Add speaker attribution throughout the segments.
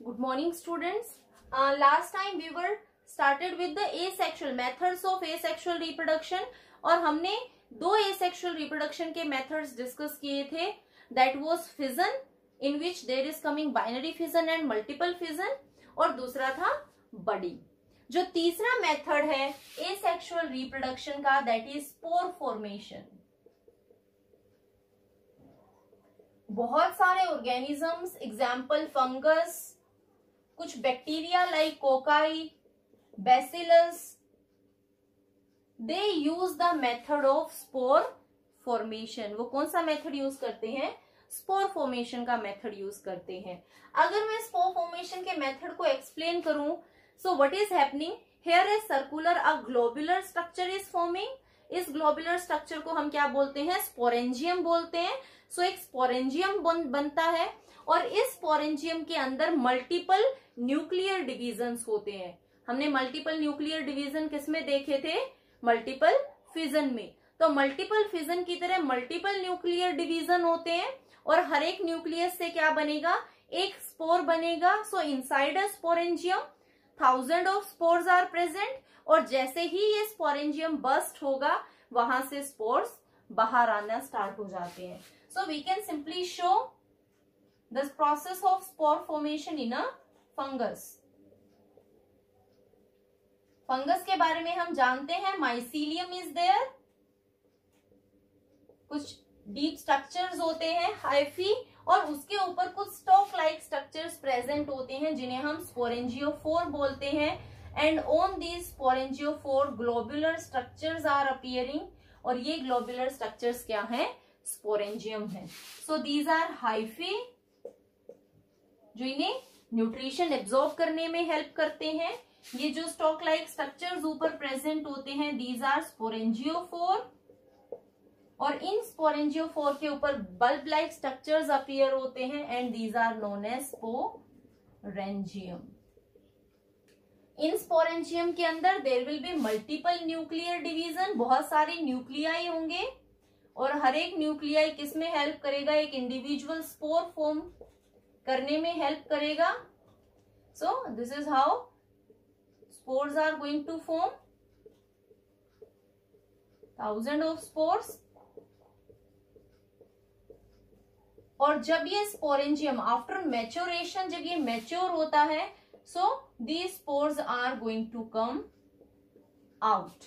Speaker 1: Good morning, students. Last time we were started with the asexual methods of asexual reproduction और हमने दो asexual reproduction के methods discuss किए थे. That was fission, in which there is coming binary fission and multiple fission, और दूसरा था budding. जो तीसरा मेथड है asexual reproduction का, that is spore formation. बहुत सारे ऑर्गेनिजम्स, एग्जाम्पल फंगस, कुछ bacteria like cocci, bacillus, they use the method of spore formation. वो कौन सा मेथड यूज करते हैं? स्पोर फॉर्मेशन का मेथड यूज करते हैं. अगर मैं स्पोर फॉर्मेशन के मेथड को एक्सप्लेन करूं, सो what is happening here? Is circular a globular structure is forming. इस ग्लोबुलर स्ट्रक्चर को हम क्या बोलते हैं? स्पोरेंजियम बोलते हैं. सो एक स्पोरेंजियम बनता है और इस स्पोरेंजियम के अंदर मल्टीपल न्यूक्लियर डिवीजन्स होते हैं. हमने मल्टीपल न्यूक्लियर डिवीजन किसमें देखे थे? मल्टीपल फिजन में. तो मल्टीपल फिजन की तरह मल्टीपल न्यूक्लियर डिवीजन होते हैं और हर एक न्यूक्लियस से क्या बनेगा? एक स्पोर बनेगा. So inside a sporangium 1000 of spores are present, और जैसे ही ये स्पोरेंजियम बस्ट होगा वहां से स्पोर्स बाहर आना स्टार्ट हो जाते हैं. So we can simply show this process of spore formation in a fungus. Fungus के बारे में हम जानते हैं, माइसीलियम इज देयर, कुछ डीप स्ट्रक्चर्स होते हैं हाइफी, और उसके ऊपर कुछ स्टॉक लाइक स्ट्रक्चर्स प्रेजेंट होते हैं जिन्हें हम स्पोरेंजियोफोर बोलते हैं. And on these sporangiophore globular structures are appearing, और ये ग्लोबुलर स्ट्रक्चर्स क्या हैं? स्पोरेंजियम है. सो दीज आर हाइफी जो इन्हें न्यूट्रिशन एब्जॉर्ब करने में हेल्प करते हैं. ये जो स्टॉक लाइक स्ट्रक्चर्स ऊपर प्रेजेंट होते हैं, दीज आर स्पोरेंजियोफोर, और इन स्पोरेंजियोफोर के ऊपर बल्ब लाइक स्ट्रक्चर्स अपीयर होते हैं and these are known as sporangium. इन स्पोरेंजियम के अंदर there will be multiple nuclear division, बहुत सारे न्यूक्लियाई होंगे और हर एक न्यूक्लियाई किस में हेल्प करेगा? एक इंडिविजुअल स्पोर फॉर्म करने में हेल्प करेगा. So this is how spores are going to form. 1000 of spores, और जब ये स्पोरेंजियम आफ्टर मैच्योरेशन, जब ये मैच्योर होता है, so these spores are going to come out.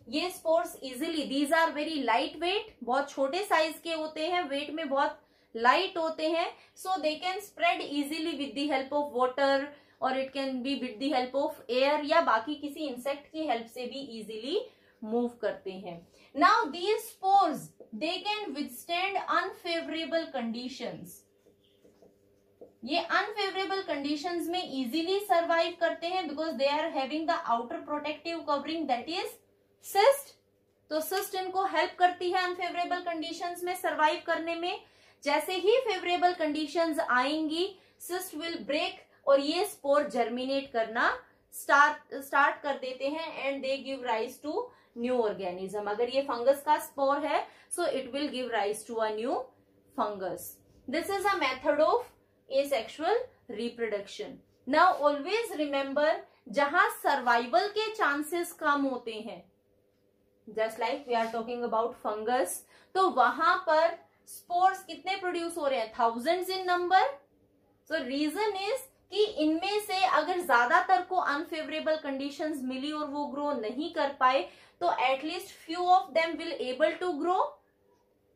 Speaker 1: ये spores easily, these are very light weight, बहुत छोटे साइज के होते हैं, वेट में बहुत लाइट होते हैं. So they can spread easily with the help of water, और it can be with the help of air या बाकी किसी इंसेक्ट की हेल्प से भी इजिली मूव करते हैं. Now these spores they can withstand unfavourable conditions. ये अनफेवरेबल कंडीशंस में इजिली सर्वाइव करते हैं because they are having the outer protective covering, that is cyst. तो सिस्ट इनको हेल्प करती है अनफेवरेबल कंडीशंस में सरवाइव करने में. जैसे ही फेवरेबल कंडीशंस आएंगी, सिस्ट विल ब्रेक और ये स्पोर जर्मिनेट करना स्टार्ट कर देते हैं and they give rise to new organism. अगर ये फंगस का स्पोर है, so it will give rise to a new fungus. This is a method of asexual reproduction. Now always remember, जहां survival के चांसेस कम होते हैं, just like we are talking about fungus, तो वहां पर स्पोर्स कितने प्रोड्यूस हो रहे हैं? Thousands in number. So reason is कि इनमें से अगर ज्यादातर को अनफेवरेबल कंडीशंस मिली और वो ग्रो नहीं कर पाए, तो at least few of them will able to grow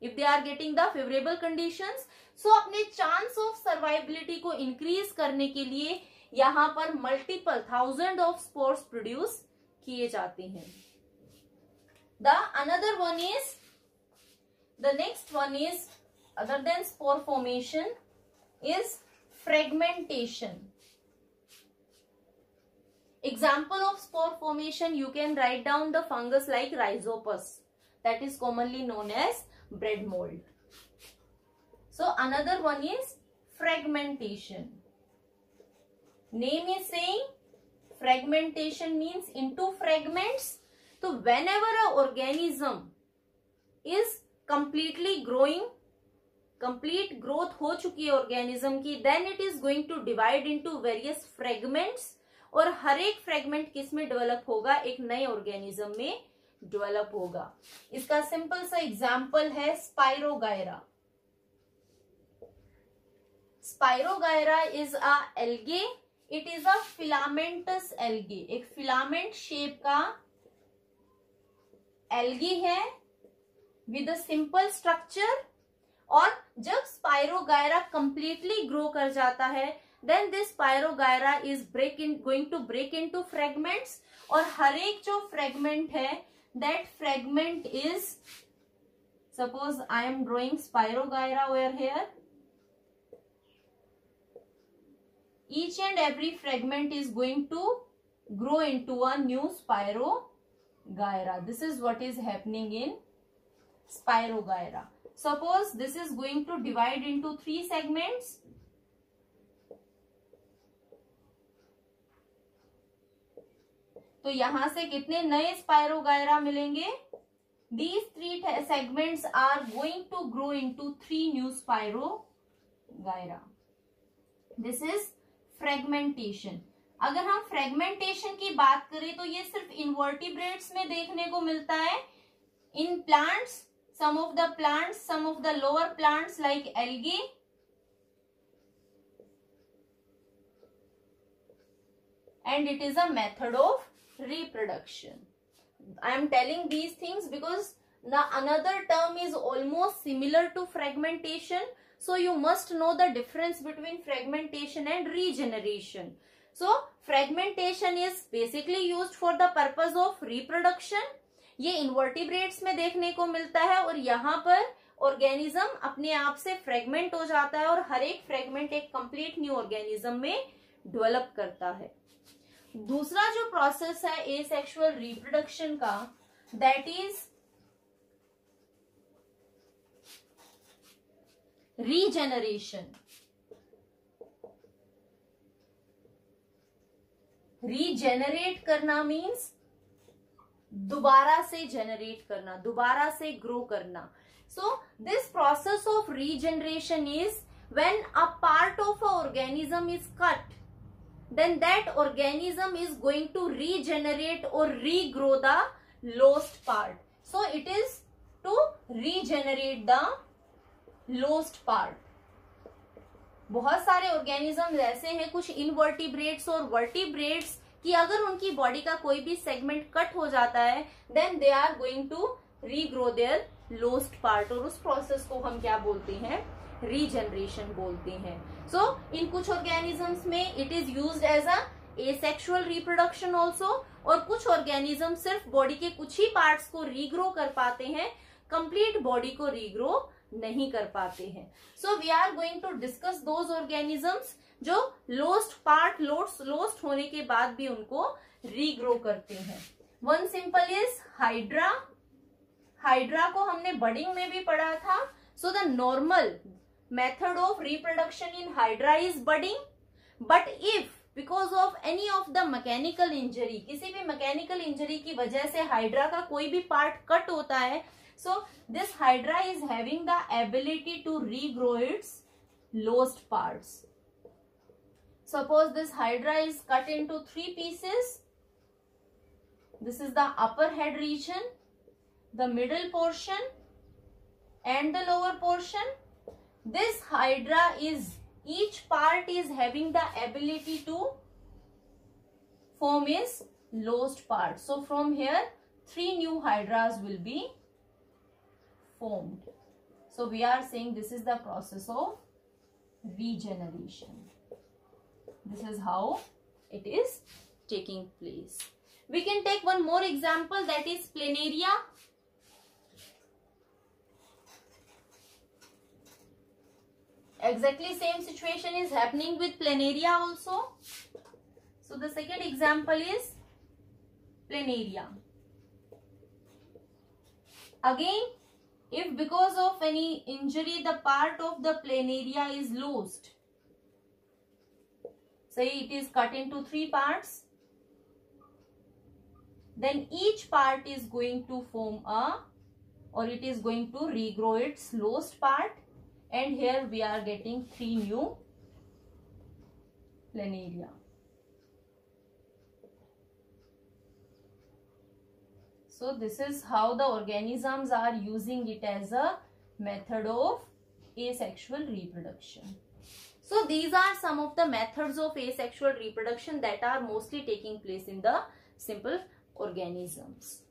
Speaker 1: if they are getting the favourable conditions. So अपने चांस ऑफ सर्वाइबिलिटी को इंक्रीज करने के लिए यहां पर मल्टीपल 1000 ऑफ स्पोर्स प्रोड्यूस किए जाते हैं. The next one is, other than spore formation, is fragmentation. Example of spore formation, you can write down the fungus like Rhizopus, that is commonly known as bread mold. So another one is fragmentation. Name is saying fragmentation means into fragments. So whenever an organism is completely growing complete growth हो चुकी है organism की, then it is going to divide into various fragments, और हर एक fragment किस में develop होगा, एक नए ऑर्गेनिज्म में डेवलप होगा। इसका सिंपल सा एग्जांपल है Spirogyra. Spirogyra is a algae, it is a filamentous algae, एक फिलामेंट शेप का एल्गी है विद अ सिंपल स्ट्रक्चर। और जब स्पाइरोगायरा कंप्लीटली ग्रो कर जाता है, then this Spirogyra is going to break into fragments, और हर एक जो फ्रेगमेंट है, that fragment is, suppose I am drawing Spirogyra over here, each and every fragment is going to grow into a new spirogyra. This is what is happening in spirogyra. Suppose this is going to divide into 3 segments. तो यहां से कितने नए spirogyra मिलेंगे? These 3 segments are going to grow into 3 new spirogyra. This is fragmentation. अगर हम fragmentation की बात करें तो ये सिर्फ इनवर्टिब्रेट्स में देखने को मिलता है। In plants, some of the lower plants like algae, and it is a method of reproduction. I am telling these things because the another term is almost similar to fragmentation, so you must know the difference between fragmentation and regeneration. So fragmentation is basically used for the purpose of reproduction. ये invertebrates में देखने को मिलता है, और यहाँ पर organism अपने आप से फ्रेगमेंट हो जाता है और हर एक फ्रेगमेंट एक कंप्लीट न्यू ऑर्गेनिज्म में डेवलप करता है। दूसरा जो प्रोसेस है एसेक्सुअल रिप्रोडक्शन का, दैट इज रीजेनरेशन। रीजेनरेट करना मीन्स दोबारा से जनरेट करना, दोबारा से ग्रो करना। So this process of regeneration is when a part of a organism is cut, then that organism is going to regenerate or regrow the lost part. So it is to regenerate the lost part. बहुत सारे organism ऐसे हैं, कुछ invertebrates और vertebrates, कि अगर उनकी body का कोई भी सेगमेंट कट हो जाता है, then they are going to regrow their lost part, और उस प्रोसेस को हम क्या बोलते हैं, रीजनरेशन बोलते हैं। सो इन कुछ ऑर्गेनिजम्स में it is used as a asexual reproduction also, और कुछ ऑर्गेनिज्म सिर्फ बॉडी के कुछ ही पार्ट्स को रीग्रो कर पाते हैं, कंप्लीट बॉडी को रीग्रो नहीं कर पाते हैं। So we are going to discuss those organisms जो लोस्ट पार्ट, लोस्ट होने के बाद भी उनको रीग्रो करते हैं। One simple is hydra. Hydra को हमने बडिंग में भी पढ़ा था। So the normal method of reproduction in hydra is budding, but if because of any of the mechanical injury, किसी भी mechanical injury की वजह से हाइड्रा का कोई भी पार्ट कट होता है, so this hydra is having the ability to regrow its lost parts. Suppose this hydra is cut into 3 pieces. This is the upper head region, the middle portion and the lower portion. This hydra is, each part is having the ability to form its lost part. So from here 3 new hydras will be formed. So we are saying this is the process of regeneration. This is how it is taking place. We can take one more example, that is planaria. Exactly same situation is happening with planaria also. So the second example is planaria. Again, if because of any injury the part of the planaria is lost, say it is cut into 3 parts, then each part is going to form a, or it is going to regrow its lost part. and here we are getting 3 new planaria. So this is how the organisms are using it as a method of asexual reproduction. So these are some of the methods of asexual reproduction that are mostly taking place in the simple organisms.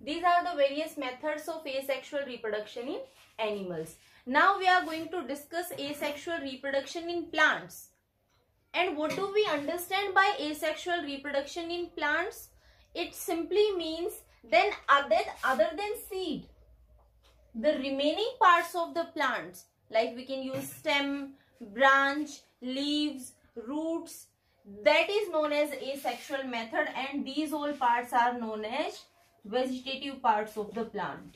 Speaker 1: These are the various methods of asexual reproduction in animals. Now we are going to discuss asexual reproduction in plants. And what do we understand by asexual reproduction in plants? It simply means then other than seed, the remaining parts of the plants, like we can use stem, branch, leaves, roots, that is known as asexual method, and these all parts are known as vegetative parts of the plant.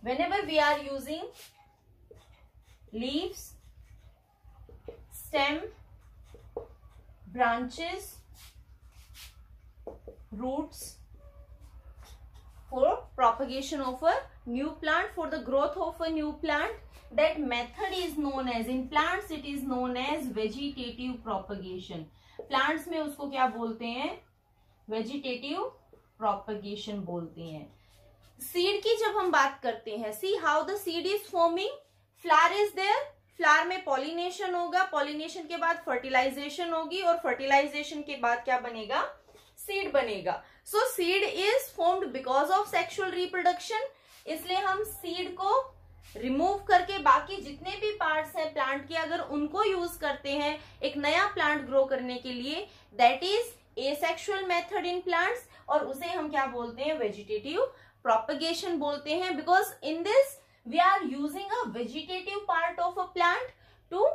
Speaker 1: Whenever we are using leaves, stem, branches, roots for propagation of a new plant, for the growth of a new plant, that method is known as, in plants it is known as vegetative propagation. Plants में उसको क्या बोलते हैं? Vegetative propagation बोलते हैं. Seed की जब हम बात करते हैं, see how the seed is forming. Flower is there, flower में पॉलिनेशन होगा, पॉलिनेशन के बाद फर्टिलाइजेशन होगी और फर्टिलाइजेशन के बाद क्या बनेगा? सीड बनेगा. सो seed is formed because of sexual reproduction. इसलिए हम सीड को रिमूव करके बाकी जितने भी पार्ट्स हैं प्लांट के, अगर उनको यूज करते हैं एक नया प्लांट ग्रो करने के लिए, that is asexual method in plants, और उसे हम क्या बोलते हैं? वेजिटेटिव प्रोपगेशन बोलते हैं. Because in this we are using a vegetative part of a plant to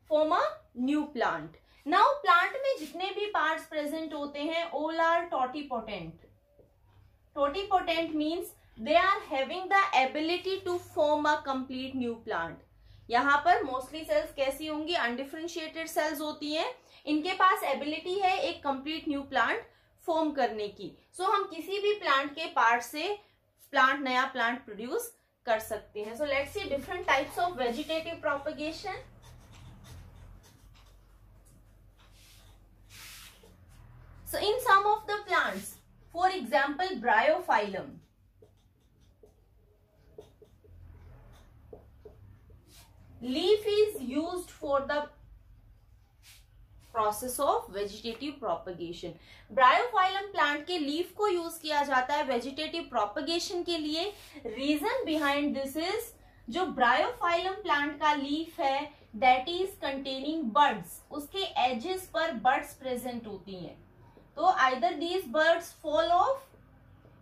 Speaker 1: form a new plant. Now plant में जितने भी पार्ट्स प्रेजेंट होते हैं, all are totipotent. Totipotent means they are having the ability to form a complete new plant. यहाँ पर mostly sales कैसी होंगी? Undifferentiated sales होती हैं. इनके पास एबिलिटी है एक कंप्लीट न्यू प्लांट फॉर्म करने की. सो हम किसी भी प्लांट के पार्ट से नया प्लांट प्रोड्यूस कर सकते हैं. So let's see different types of vegetative propagation. So in some of the plants, for example Bryophyllum, leaf is used for the process of vegetative propagation. Bryophyllum plant के leaf को use किया जाता है vegetative propagation के लिए. Reason behind this is, जो Bryophyllum plant का leaf है दैट इज कंटेनिंग बड्स. उसके एजेस पर बड्स प्रेजेंट होती हैं. तो either these birds fall of,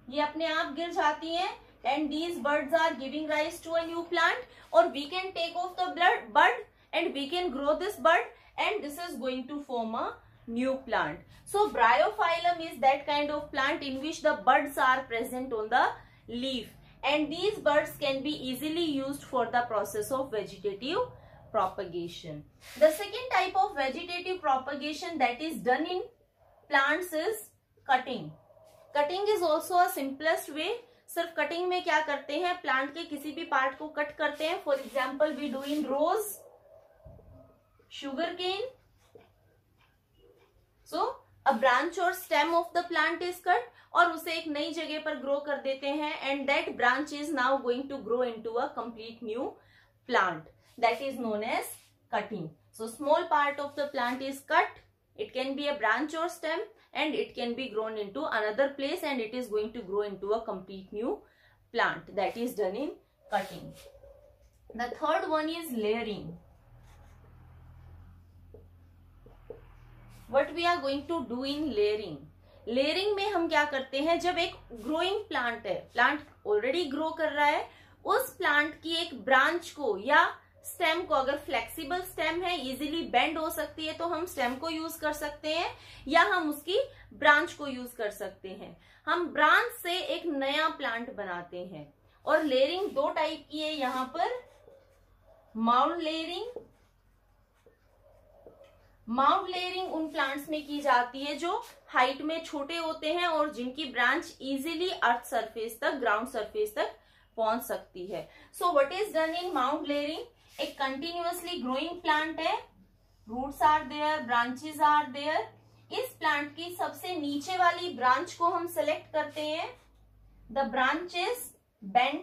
Speaker 1: ये अपने आप गिर जाती हैं, and these buds are giving rise to a new plant, or we can take off the bud and we can grow this bud and this is going to form a new plant. So bryophyllum is that kind of plant in which the buds are present on the leaf, and these buds can be easily used for the process of vegetative propagation. The second type of vegetative propagation that is done in plants is cutting. Cutting is also a simplest way. सिर्फ cutting में क्या करते हैं? Plant के किसी भी part को cut करते हैं. For example we do in rose, sugarcane. So a branch और stem of the plant is cut, और उसे एक नई जगह पर ग्रो कर देते हैं, and that branch is now going to grow into a complete new plant. That is known as cutting. So small part of the plant is cut. It can be a branch or stem, and it can be grown into another place, and it is going to grow into a complete new plant. That is done in cutting. The third one is layering. What we are going to do in layering? Layering में हम क्या करते हैं? जब एक growing plant है, plant already grow कर रहा है, उस plant की एक branch को या स्टेम को, अगर फ्लेक्सिबल स्टेम है, इजीली बेंड हो सकती है, तो हम स्टेम को यूज कर सकते हैं, या हम उसकी ब्रांच को यूज कर सकते हैं. हम ब्रांच से एक नया प्लांट बनाते हैं. और लेयरिंग दो टाइप की है यहाँ पर, माउंड लेयरिंग. माउंट लेयरिंग उन प्लांट्स में की जाती है जो हाइट में छोटे होते हैं और जिनकी ब्रांच इजीली अर्थ सरफेस तक, ग्राउंड सरफेस तक पहुंच सकती है. So what is done in mount layering? एक कंटिन्यूअसली ग्रोइंग प्लांट है, roots are there, branches are there. इस प्लांट की सबसे नीचे वाली ब्रांच को हम सेलेक्ट करते हैं. द ब्रांच इज बेंड,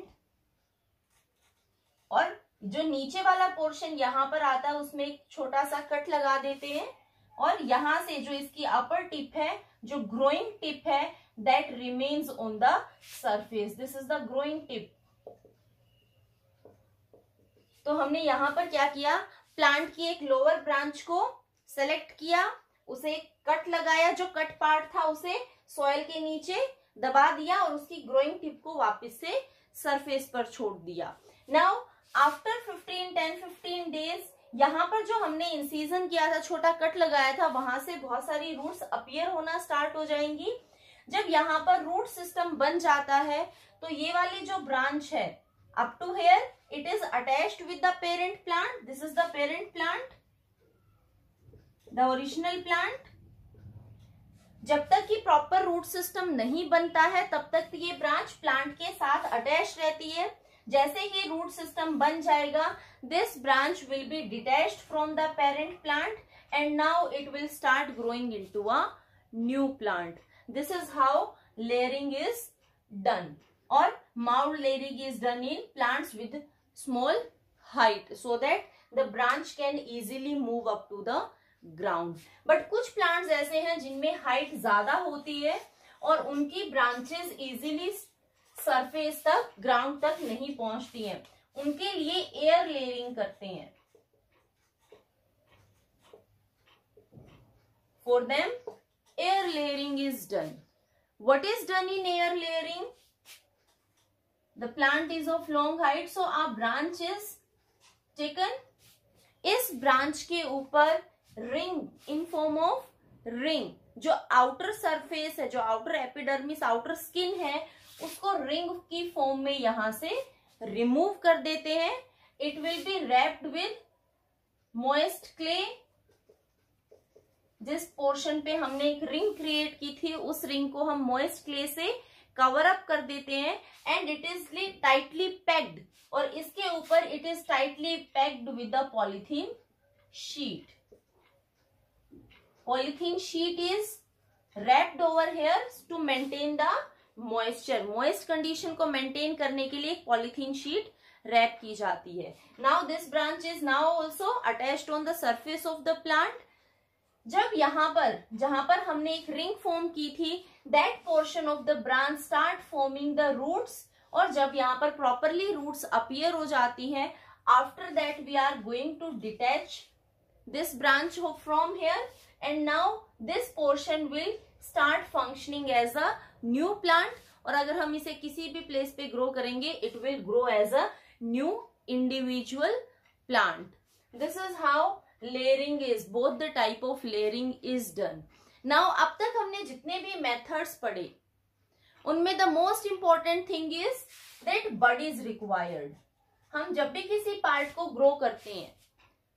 Speaker 1: और जो नीचे वाला पोर्शन यहां पर आता है उसमें एक छोटा सा कट लगा देते हैं, और यहां से जो इसकी अपर टिप है, जो ग्रोइंग टिप है, that remains on the surface. This is the growing tip. तो हमने यहां पर क्या किया, प्लांट की एक लोअर ब्रांच को सेलेक्ट किया, उसे कट लगाया, जो कट पार्ट था उसे सॉइल के नीचे दबा दिया और उसकी ग्रोइंग टिप को वापस से सरफेस पर छोड़ दिया. नाउ आफ्टर 10-15 डेज यहाँ पर जो हमने इंसीजन किया था, छोटा कट लगाया था, वहां से बहुत सारी रूट्स अपीयर होना स्टार्ट हो जाएंगी. जब यहाँ पर रूट सिस्टम बन जाता है तो ये वाली जो ब्रांच है up to here, it is attached with the parent plant. This is the parent plant, the original plant. जब तक कि प्रॉपर रूट सिस्टम नहीं बनता है तब तक ये ब्रांच प्लांट के साथ अटैच रहती है. जैसे ही रूट सिस्टम बन जाएगा, this branch will be detached from the parent plant and now it will start growing into a new plant. This is how layering is done. और mount layering is done in plants with small height so that the branch can easily move up to the ground. But कुछ plants ऐसे हैं जिनमें height ज्यादा होती है और उनकी ब्रांचेस इजीली सरफेस तक, ग्राउंड तक नहीं पहुंचती हैं. उनके लिए एयर लेयरिंग करते हैं. For them air layering is done. What is done in air layering? The plant is of long height, so a branch is taken. इस ब्रांच के ऊपर ring in form of ring, जो outer surface है, जो outer epidermis, outer skin है, उसको ring की form में यहां से रिमूव कर देते हैं. It will be wrapped with moist clay. जिस पोर्शन पे हमने एक रिंग क्रिएट की थी, उस रिंग को हम मॉइस्ट क्ले से कवर अप कर देते हैं and it is tightly packed. और इसके ऊपर it is tightly packed with the polythene sheet. Polythene sheet is wrapped over here to maintain the moisture. Moist condition को maintain करने के लिए polythene sheet wrap की जाती है. Now this branch is now also attached on the surface of the plant. जब यहाँ पर, जहां पर हमने एक ring form की थी, that portion of the branch start forming the roots. और जब यहाँ पर properly roots appear हो जाती हैं, after that we are going to detach this branch from here. And now this portion will start functioning as a new plant. और अगर हम इसे किसी भी प्लेस पे ग्रो करेंगे, it will grow as a new individual plant. This is how layering is. Both the type of layering is done. Now अब तक हमने जितने भी methods पढ़े, उनमें the most important thing is that bud is required. हम जब भी किसी पार्ट को ग्रो करते हैं,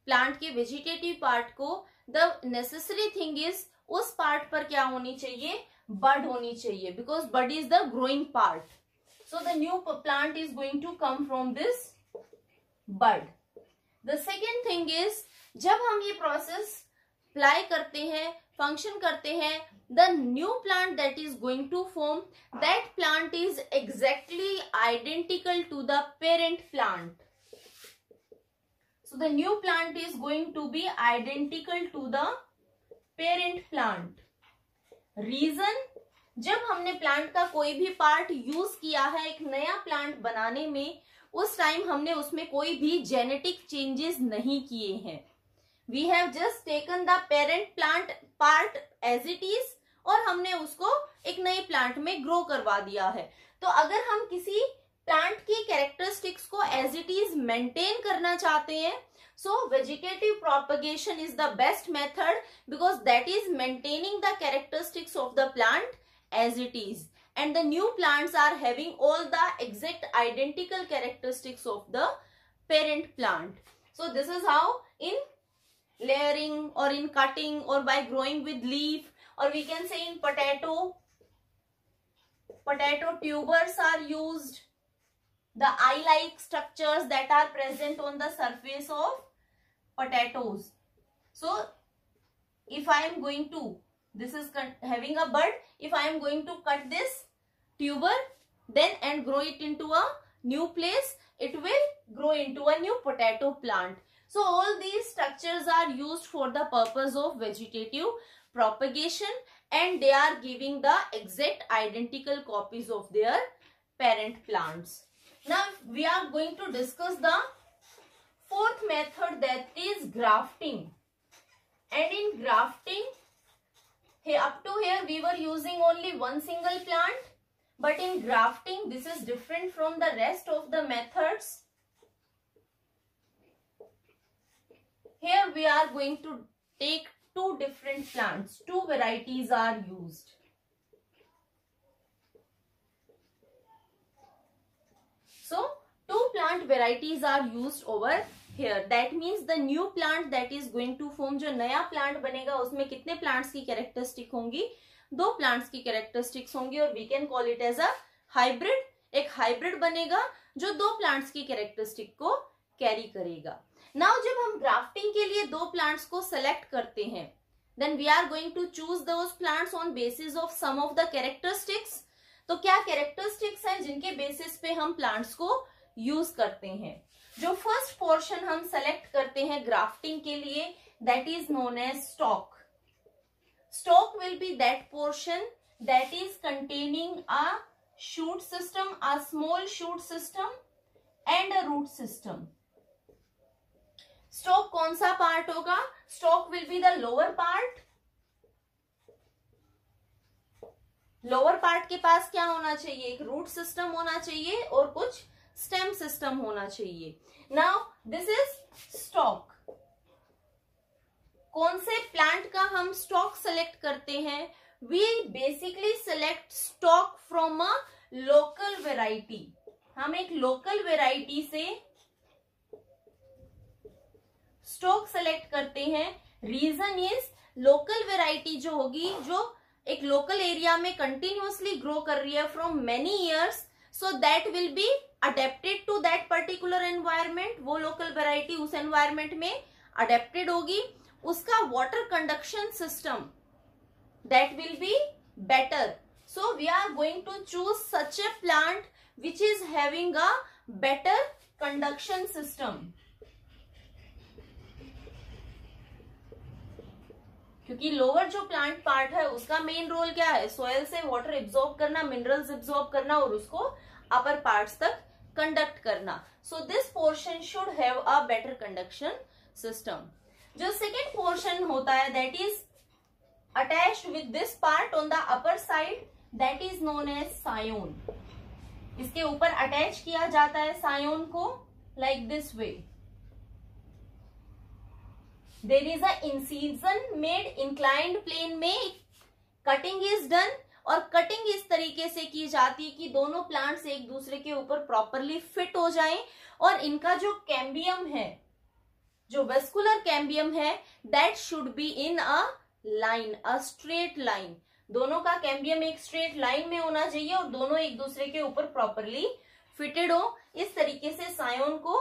Speaker 1: प्लांट के वेजिटेटिव पार्ट को, द नेसेसरी थिंग इज उस पार्ट पर क्या होनी चाहिए, बड होनी चाहिए, because bud is the growing part. So the new plant is going to come from this bud. The second thing is, जब हम ये प्रोसेस अप्लाई करते हैं, फंक्शन करते हैं, the new plant that is going to form, that plant is exactly identical to the parent plant. So the new plant is going to be identical to the parent plant. Reason, जब हमने plant का कोई भी part use किया है एक नया plant बनाने में, उस टाइम हमने उसमें कोई भी जेनेटिक चेंजेस नहीं किए हैं. We have just taken the parent plant part as it is और हमने उसको एक नए प्लांट में ग्रो करवा दिया है. तो अगर हम किसी प्लांट की कैरेक्टरिस्टिक्स को एज इट इज मेंटेन करना चाहते हैं, so vegetative propagation is the best method, because that is maintaining the characteristics of the plant as it is, and the new plants are having all the exact identical characteristics of the parent plant. So this is how in layering or in cutting or by growing with leaf, or we can say in potato tubers are used, the eye-like structures that are present on the surface of potatoes. So if I am going to, this is having a bud, if I am going to cut this tuber then and grow it into a new place, it will grow into a new potato plant. So all these structures are used for the purpose of vegetative propagation, and they are giving the exact identical copies of their parent plants. Now we are going to discuss the fourth method, that is grafting. And in grafting, up to here we were using only one single plant, but in grafting this is different from the rest of the methods. Here we are going to take two different plants, two varieties are used. So two plant varieties are used over here. That means the new plant that is going to form, जो नया plant बनेगा उसमें कितने plants की characteristic होंगी, दो plants की characteristics होंगी, और we can call it as a hybrid. एक hybrid बनेगा जो दो plants की characteristic को carry करेगा. Now जब हम grafting के लिए दो plants को select करते हैं, then we are going to choose those plants on basis of some of the characteristics. तो क्या characteristics हैं जिनके basis पे हम plants को use करते हैं? जो फर्स्ट पोर्शन हम सेलेक्ट करते हैं ग्राफ्टिंग के लिए, that is known as stock. Stock will be that portion that is containing a shoot system, a small shoot system and a root system. Stock कौन सा पार्ट होगा? Stock will be the lower part. Lower part के पास क्या होना चाहिए? एक root system होना चाहिए और कुछ स्टेम सिस्टम होना चाहिए. Now this is stock. कौन से प्लांट का हम स्टॉक सेलेक्ट करते हैं? We basically select stock from a local variety. हम एक लोकल वेराइटी से स्टॉक सेलेक्ट करते हैं. रीजन इज लोकल वेराइटी जो होगी, जो एक लोकल एरिया में कंटिन्यूअसली ग्रो कर रही है from many years, so that will be adapted to that particular environment. वो लोकल वेराइटी उस एनवायरमेंट में अडेप्टेड होगी. उसका water conduction system that will be better. So we are going to choose such a plant which is having a better conduction system. क्योंकि lower जो plant part है उसका main role क्या है? सोयल से वाटर एब्जॉर्ब करना, minerals absorb करना और उसको अपर पार्ट्स तक कंडक्ट करना. So this portion should have a better conduction system. जो सेकेंड पोर्शन होता है that is attached with this part on the upper side, that is known as scion. इसके ऊपर अटैच किया जाता है सायोन को like this way. There is a incision made inclined plane में कटिंग इज डन, और कटिंग इस तरीके से की जाती है कि दोनों प्लांट्स एक दूसरे के ऊपर प्रॉपरली फिट हो जाएं, और इनका जो कैम्बियम है, जो वेस्कुलर कैम्बियम है, that should be in a line, a straight line. दोनों का कैम्बियम एक स्ट्रेट लाइन में होना चाहिए और दोनों एक दूसरे के ऊपर प्रॉपरली फिटेड हो. इस तरीके से सायोन को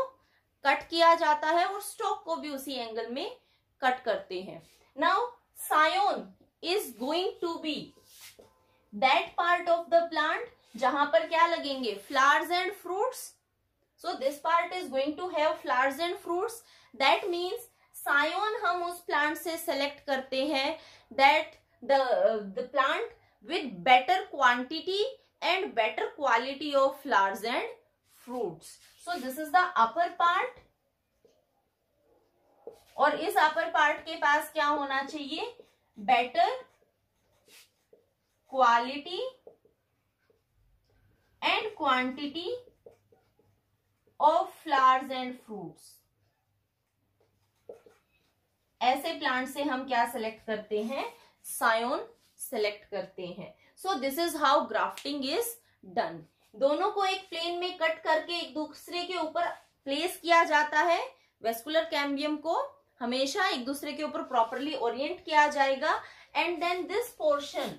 Speaker 1: कट किया जाता है और स्टॉक को भी उसी एंगल में कट करते हैं. Now scion is going to be that part of the plant जहां पर क्या लगेंगे? Flowers and fruits. So this part is going to have flowers and fruits. That means scion हम उस प्लांट से सेलेक्ट करते हैं that the plant with better quantity and better quality of flowers and fruits. So this is the upper part, और इस upper part के पास क्या होना चाहिए? Better quality and quantity of flowers and fruits. ऐसे प्लांट से हम क्या सेलेक्ट करते हैं? सायोन सेलेक्ट करते हैं. सो this is how grafting is done. दोनों को एक प्लेन में कट करके एक दूसरे के ऊपर प्लेस किया जाता है. वेस्कुलर कैम्बियम को हमेशा एक दूसरे के ऊपर प्रॉपरली ओरिएंट किया जाएगा and then this portion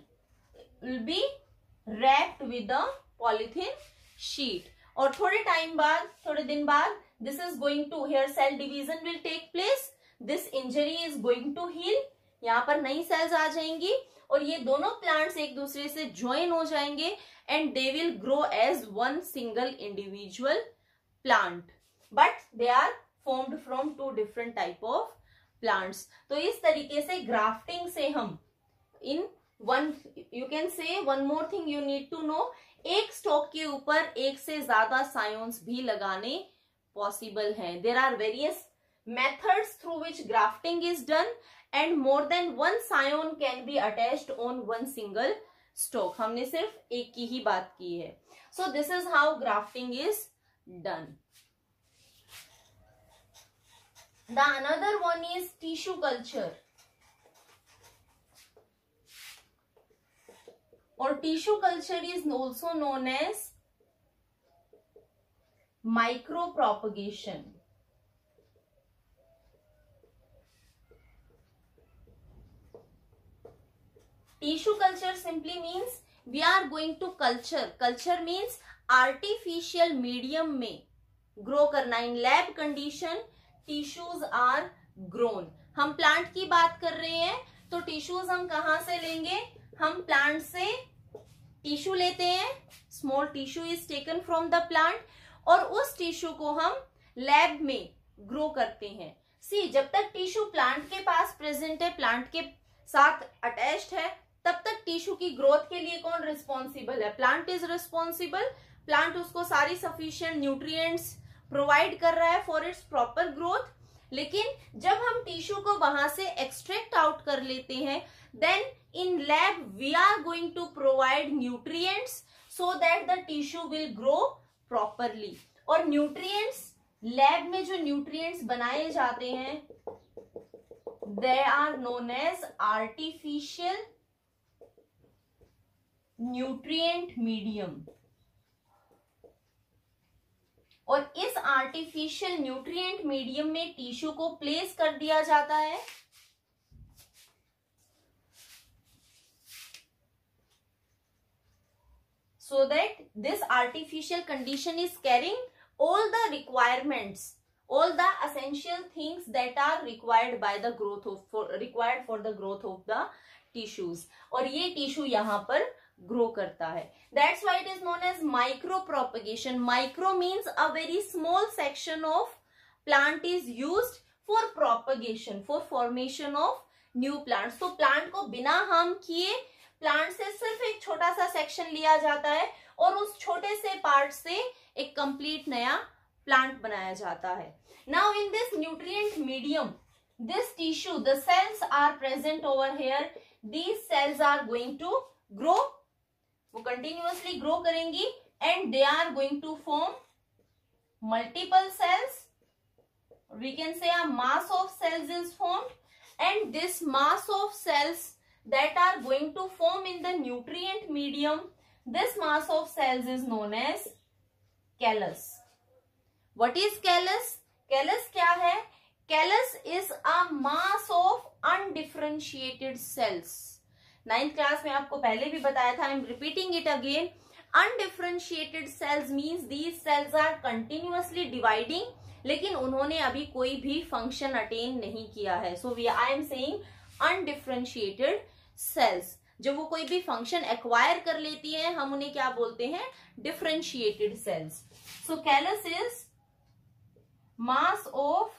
Speaker 1: will be wrapped with a polythene sheet. और थोड़े दिन बाद this is going to here cell division will take place, this injury is going to heal, यहाँ पर नई सेल्स आ जाएंगी और ये दोनों प्लांट्स एक दूसरे से ज्वाइन हो जाएंगे and they will grow as one single individual plant, but they are formed from two different type of plants. तो इस तरीके से ग्राफ्टिंग से हम इन one, you can say one more thing you need to know, एक stock के ऊपर एक से ज्यादा सायोन्स भी लगाने पॉसिबल हैं। There are various methods through which grafting is done and more than one scion can be attached on one single stock. हमने सिर्फ एक की ही बात की है। So this is how grafting is done. The another one is tissue culture, or tissue culture is also known as micropropagation. Tissue culture simply means we are going to culture. Culture means artificial medium में grow करना। In lab condition tissues are grown. हम plant की बात कर रहे हैं तो tissues हम कहां से लेंगे, हम प्लांट से टिश्यू लेते हैं, small tissue is taken from the plant और उस टिश्यू को हम लैब में ग्रो करते हैं। सी, जब तक टिश्यू प्लांट के पास प्रेजेंट है, प्लांट के साथ अटैच्ड है, तब तक टिश्यू की ग्रोथ के लिए कौन रिस्पॉन्सिबल है, प्लांट इज रिस्पॉन्सिबल। प्लांट उसको सारी सफिशिएंट न्यूट्रिएंट्स प्रोवाइड कर रहा है फॉर इट्स प्रॉपर ग्रोथ। लेकिन जब हम टिश्यू को वहां से एक्सट्रैक्ट आउट कर लेते हैं, then in lab we are going to provide nutrients so that the tissue will grow properly. और न्यूट्रिएंट्स, लैब में जो न्यूट्रिएंट्स बनाए जाते हैं they are known as artificial nutrient medium. और इस आर्टिफिशियल न्यूट्रिएंट मीडियम में टिश्यू को प्लेस कर दिया जाता है so that this artificial condition is carrying all the requirements, all the essential things that are required by the growth of required for the growth of the tissues। और ये tissue यहाँ पर grow करता है। That's why it is known as micro propagation. Micro means a very small section of plant is used for propagation, for formation of new plants. तो plant को बिना harm किए प्लांट से सिर्फ एक छोटा सा सेक्शन लिया जाता है और उस छोटे से पार्ट से एक कंप्लीट नया प्लांट बनाया जाता है। Now in this nutrient medium, this tissue, the cells are present over here. These cells are going to grow, वो कंटिन्यूअसली ग्रो करेंगी and they are going to form multiple cells. We can say a mass of cells is formed and this mass of cells that are going to form in the nutrient medium, this mass of cells is known as callus. What is callus? Callus क्या है? Callus is a mass of undifferentiated cells. 9th class में आपको पहले भी बताया था, I am repeating it again. Undifferentiated cells means these cells are continuously dividing, लेकिन उन्होंने अभी कोई भी फंक्शन अटेन नहीं किया है। So I am saying undifferentiated cells. जब वो कोई भी फंक्शन एक्वायर कर लेती है हम उन्हें क्या बोलते हैं, differentiated cells. So callus is mass of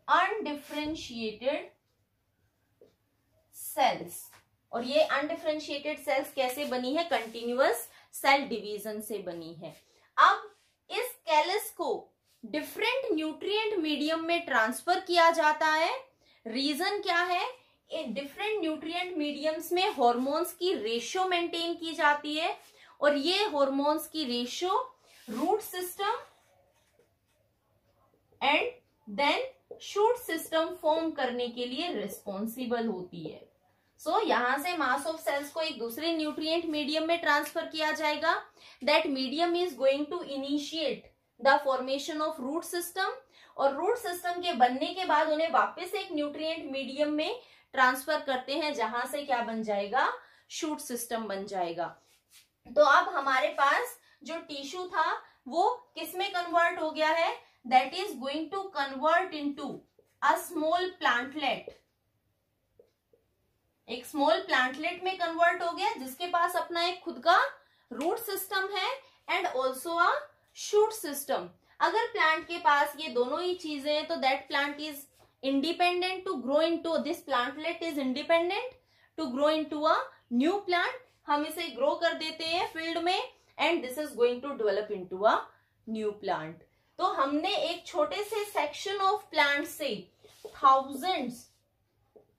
Speaker 1: undifferentiated cells. और ये अनडिफरेंशिएटेड सेल्स कैसे बनी है, कंटिन्यूअस सेल डिवीजन से बनी है। अब इस कैलस को डिफरेंट न्यूट्रिएंट मीडियम में ट्रांसफर किया जाता है। रीजन क्या है, डिफरेंट न्यूट्रिएंट मीडियम्स में हॉर्मोन्स की रेशियो मेंटेन की जाती है और ये हॉर्मोन्स की ratio root system and then shoot system form करने के लिए रिस्पॉन्सिबल होती है। सो यहां से मास ऑफ सेल्स को एक दूसरे न्यूट्रिएंट मीडियम में ट्रांसफर किया जाएगा। That medium is going to initiate the formation of root system और रूट सिस्टम के बनने के बाद उन्हें वापस एक न्यूट्रिएंट मीडियम में ट्रांसफर करते हैं, जहां से क्या बन जाएगा, शूट सिस्टम बन जाएगा। तो अब हमारे पास जो टिश्यू था वो किसमें कन्वर्ट हो गया है, that is going to convert into a small plantlet. एक स्मॉल प्लांटलेट में कन्वर्ट हो गया, जिसके पास अपना एक खुद का रूट सिस्टम है and also a shoot system. अगर प्लांट के पास ये दोनों ही चीजें हैं तो that plant is independent to grow into, this plantlet is independent to grow into a new plant. हम इसे ग्रो कर देते हैं फील्ड में and this is going to develop into a new plant. तो हमने एक छोटे से सेक्शन ऑफ प्लांट से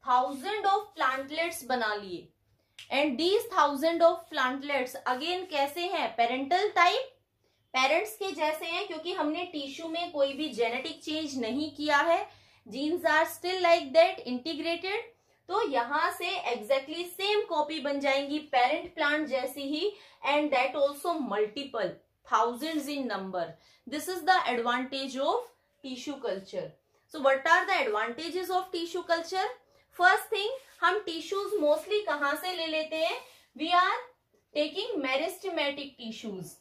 Speaker 1: थाउजेंड ऑफ प्लांटलेट्स बना लिए and these thousand of plantlets again कैसे हैं, पेरेंटल टाइप, पेरेंट्स के जैसे हैं, क्योंकि हमने टिश्यू में कोई भी जेनेटिक चेंज नहीं किया है, genes are still like that integrated. तो यहां से एग्जैक्टली सेम कॉपी बन जाएंगी पेरेंट प्लांट जैसी ही, and that also multiple, thousands in number. This is the advantage of tissue culture. So what are the advantages of tissue culture? First thing, हम tissues mostly कहाँ से ले लेते हैं, we are taking meristematic tissues.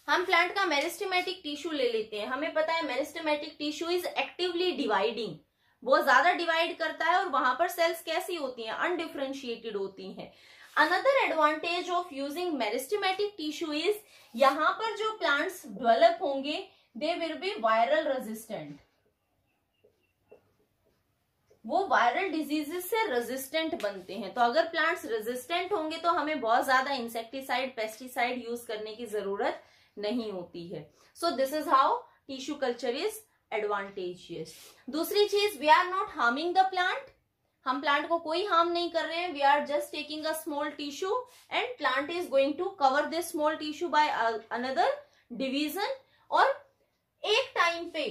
Speaker 1: हम plant का meristematic tissue ले लेते हैं। हमें पता है meristematic tissue is actively dividing, बहुत ज्यादा डिवाइड करता है और वहां पर सेल्स कैसी होती हैं, अनडिफरेंशिएटेड होती हैं। Another advantage of using meristematic tissue is यहाँ पर जो plants develop होंगे they will be viral resistant, वो वायरल डिजीजेस से रेजिस्टेंट बनते हैं। तो अगर प्लांट्स रेजिस्टेंट होंगे तो हमें बहुत ज्यादा इंसेक्टिसाइड, पेस्टिसाइड यूज करने की जरूरत नहीं होती है। So this is how tissue culture is advantageous. दूसरी चीज, we are not harming the plant, हम प्लांट को कोई हार्म नहीं कर रहे हैं, we are just taking a small tissue and plant is going to cover this small tissue by another division. और एक टाइम पे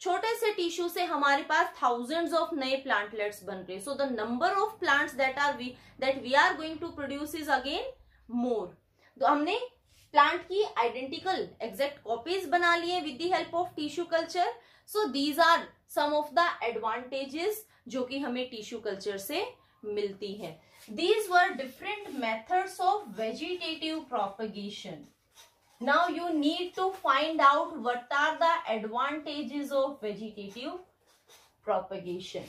Speaker 1: छोटे से टिश्यू से हमारे पास थाउजेंड्स ऑफ नए प्लांटलेट्स बन रहे, so the number of plants that we are going to produce is again more. तो हमने प्लांट की आइडेंटिकल एग्जैक्ट कॉपीज बना लिए with the help of tissue culture. So these are some of the advantages जो कि हमें tissue culture से मिलती है। These were different methods of vegetative propagation. Now you need to find out what are the advantages of vegetative propagation.